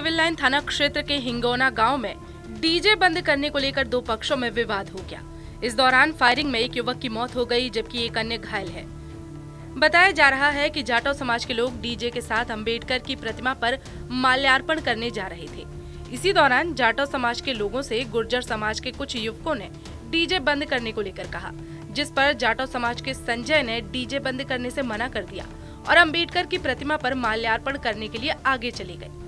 Civil line थाना क्षेत्र के हिंगोना गांव में डीजे बंद करने को लेकर दो पक्षों में विवाद हो गया। इस दौरान फायरिंग में एक युवक की मौत हो गई जबकि एक अन्य घायल है। बताया जा रहा है कि जाटव समाज के लोग डीजे के साथ अंबेडकर की प्रतिमा पर माल्यार्पण करने जा रहे थे। इसी दौरान जाटव समाज के लोगों से गुर्जर समाज के कुछ युवकों ने डीजे बंद करने को लेकर कहा, जिस पर जाटव समाज के संजय ने डीजे बंद करने से मना कर दिया और अंबेडकर की प्रतिमा पर माल्यार्पण करने के लिए आगे चले गए।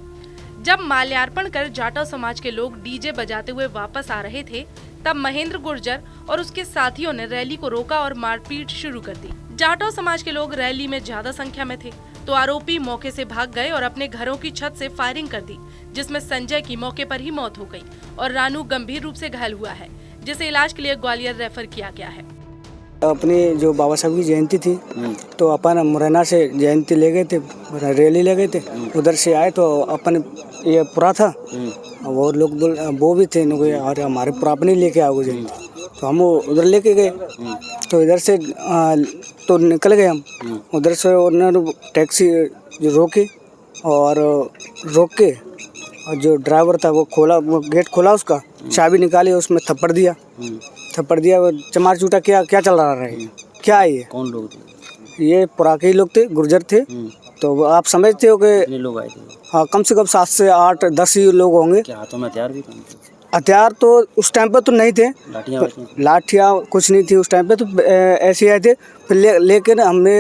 जब माल्यार्पण कर जाटव समाज के लोग डीजे बजाते हुए वापस आ रहे थे, तब महेंद्र गुर्जर और उसके साथियों ने रैली को रोका और मारपीट शुरू कर दी। जाटव समाज के लोग रैली में ज्यादा संख्या में थे, तो आरोपी मौके से भाग गए और अपने घरों की छत से फायरिंग कर दी, जिसमें संजय की मौके पर ही मौत हो गई और रानू गंभीर रूप से घायल हुआ है, जिसे इलाज के लिए ग्वालियर रेफर किया गया है। अपनी जो बाबा साहब की जयंती थी तो अपन मुरैना से जयंती ले गए थे, रैली ले गए थे। उधर से आए तो अपन ये पूरा था, वो लोग वो भी थे और हमारे पूरा अपने लेके आओगे जयंती, तो हम उधर लेके गए। तो इधर से तो निकल गए हम, उधर से उन्होंने टैक्सी रोकी और रोक के और जो ड्राइवर था वो खोला, वो गेट खोला, उसका चाबी निकाली, उसमें थप्पड़ दिया। चमार चूटा क्या चल रहा है, क्या है ये? कौन लोग थे? ये पुरा के ही लोग थे, गुर्जर थे। तो आप समझते हो कि लोग आए थे? हाँ, कम से कम 7 से 8 10 ही लोग होंगे। क्या हाथों में हथियार भी थे? हथियार तो उस टाइम पे तो नहीं थे, लाठियाँ कुछ नहीं थी उस टाइम पे, तो ऐसे आए थे। फिर लेकिन हमने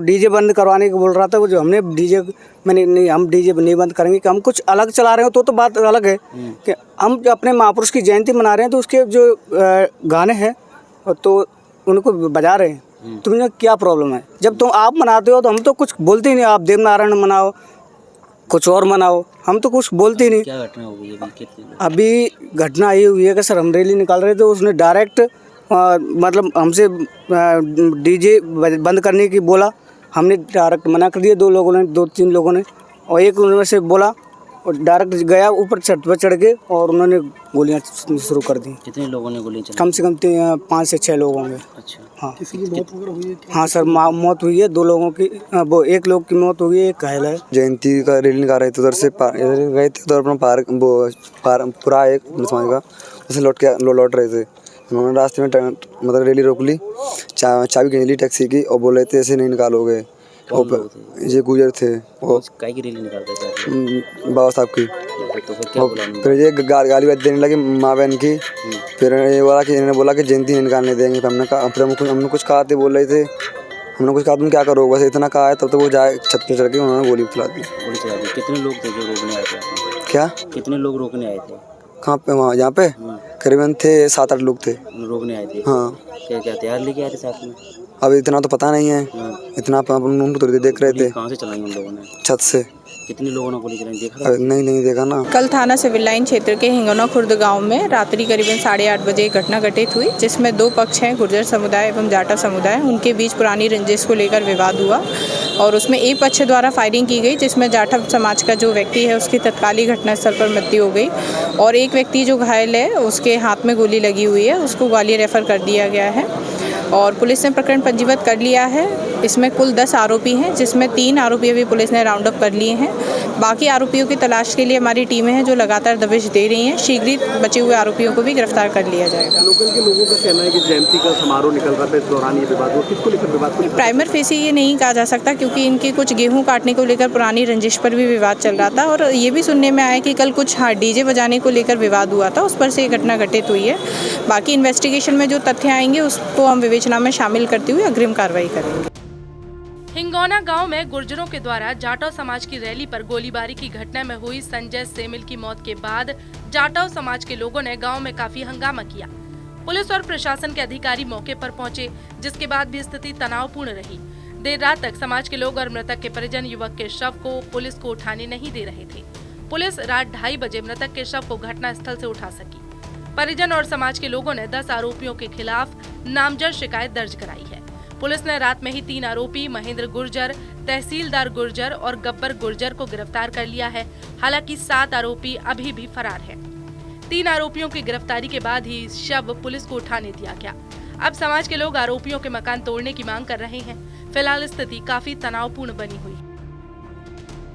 डीजे बंद करवाने को बोल रहा था वो, जो हमने डीजे मैंने नहीं, हम डीजे नहीं बंद करेंगे कि हम कुछ अलग चला रहे हो तो बात अलग है कि हम अपने महापुरुष की जयंती मना रहे हैं, तो उसके जो गाने हैं तो उनको बजा रहे हैं। तुम्हें क्या प्रॉब्लम है? जब तुम आप मनाते हो तो हम तो कुछ बोलते ही नहीं। आप देवनारायण मनाओ, कुछ और मनाओ, हम तो कुछ बोलते ही नहीं। क्या घटना हो गई अभी घटना ये हुई है कि सर हम रैली निकाल रहे थे, उसने डायरेक्ट मतलब हमसे डीजे बंद करने की बोला। हमने डायरेक्ट मना कर दिया, 2-3 लोगों ने, और एक उनमें से बोला और डायरेक्ट गया ऊपर छत पर चढ़ के और उन्होंने गोलियां शुरू कर दी। कितने लोगों ने गोलियां चलाई? कम से कम 5 से 6 लोग होंगे। अच्छा, हाँ। किसी की मौत वगैरह हुई है? हाँ सर, मौत हुई है 2 लोगों की, वो 1 लोग की मौत हुई है, एक घायल है। जयंती का रैली निकाल रहे थे, उधर से इधर गए थे, उधर अपना पूरा एक समाज का उसे लौट रहे थे। उन्होंने रास्ते में मतलब रैली रोक ली, चाबी खींच ली टैक्सी की और बोल रहे थे ऐसे नहीं निकालोगे। ये गुजर थे, वो काहे की रैली निकालते थे? बाबा साहब की। तो फिर क्या बोला? फिर ये गाली बात देने लगे माँ बहन की। फिर ये इन्होंने बोला कि जयंती नहीं निकालने देंगे। फिर हमने कुछ कहा थे, बोल रहे थे, हमने कुछ कहा तुम क्या करोगे, बस इतना कहा है। तब तक वो जाए छत पे चढ़ के उन्होंने गोली चला दी। कितने लोग थे जो रोकने आए थे? क्या? कितने लोग रोकने आए थे? कहाँ पे? वहाँ यहाँ पे करीबन थे 7-8 लोग थे रोकने आए थे। हाँ। क्या हथियार लेके आए थे साथ में? अब इतना तो पता नहीं है, इतना अपन तो देख रहे थे। कहाँ से चलाई उन लोगों ने? छत से। कितने लोगों ने गोली चलाई देखा? नहीं देखा ना। कल थाना सिविल लाइन क्षेत्र के हिंगोना खुर्द गांव में रात्रि करीबन 8:30 बजे एक घटना घटित हुई, जिसमें 2 पक्ष हैं, गुर्जर समुदाय एवं जाटव समुदाय। उनके बीच पुरानी रंजिश को लेकर विवाद हुआ और उसमें एक पक्ष द्वारा फायरिंग की गई, जिसमें जाटव समाज का जो व्यक्ति है उसकी तत्कालीन घटनास्थल पर मृत्यु हो गई और एक व्यक्ति जो घायल है उसके हाथ में गोली लगी हुई है, उसको ग्वालियर रेफर कर दिया गया है और पुलिस ने प्रकरण पंजीबद्ध कर लिया है। इसमें कुल 10 आरोपी हैं, जिसमें 3 आरोपी अभी पुलिस ने राउंड अप कर लिए हैं। बाकी आरोपियों की तलाश के लिए हमारी टीमें हैं जो लगातार दबिश दे रही हैं। शीघ्र ही बचे हुए आरोपियों को भी गिरफ्तार कर लिया जाएगा। लोकल के लोगों का कहना है कि जयंती का समारोह निकल रहा था, इस दौरान ये विवाद हुआ। किसको लेकर विवाद हुआ? प्राइमर फेसी ये नहीं कहा जा सकता, क्योंकि इनके कुछ गेहूं काटने को लेकर पुरानी रंजिश पर भी विवाद चल रहा था और ये भी सुनने में आया कि कल कुछ डीजे बजाने को लेकर विवाद हुआ था, उस पर से ये घटना घटित हुई है। बाकी इन्वेस्टिगेशन में जो तथ्य आएंगे उसको हम विवेचना में शामिल करते हुए अग्रिम कार्रवाई करेंगे। हिंगोना गांव में गुर्जरों के द्वारा जाटव समाज की रैली पर गोलीबारी की घटना में हुई संजय सेमिल की मौत के बाद जाटव समाज के लोगों ने गांव में काफी हंगामा किया। पुलिस और प्रशासन के अधिकारी मौके पर पहुंचे, जिसके बाद भी स्थिति तनावपूर्ण रही। देर रात तक समाज के लोग और मृतक के परिजन युवक के शव को पुलिस को उठाने नहीं दे रहे थे। पुलिस रात 2:30 बजे मृतक के शव को घटना स्थल से उठा सकी। परिजन और समाज के लोगों ने 10 आरोपियों के खिलाफ नामजद शिकायत दर्ज कराई है। पुलिस ने रात में ही 3 आरोपी महेंद्र गुर्जर, तहसीलदार गुर्जर और गब्बर गुर्जर को गिरफ्तार कर लिया है। हालांकि 7 आरोपी अभी भी फरार हैं। 3 आरोपियों की गिरफ्तारी के बाद ही शव पुलिस को उठाने दिया गया। अब समाज के लोग आरोपियों के मकान तोड़ने की मांग कर रहे हैं। फिलहाल स्थिति काफी तनावपूर्ण बनी हुई है।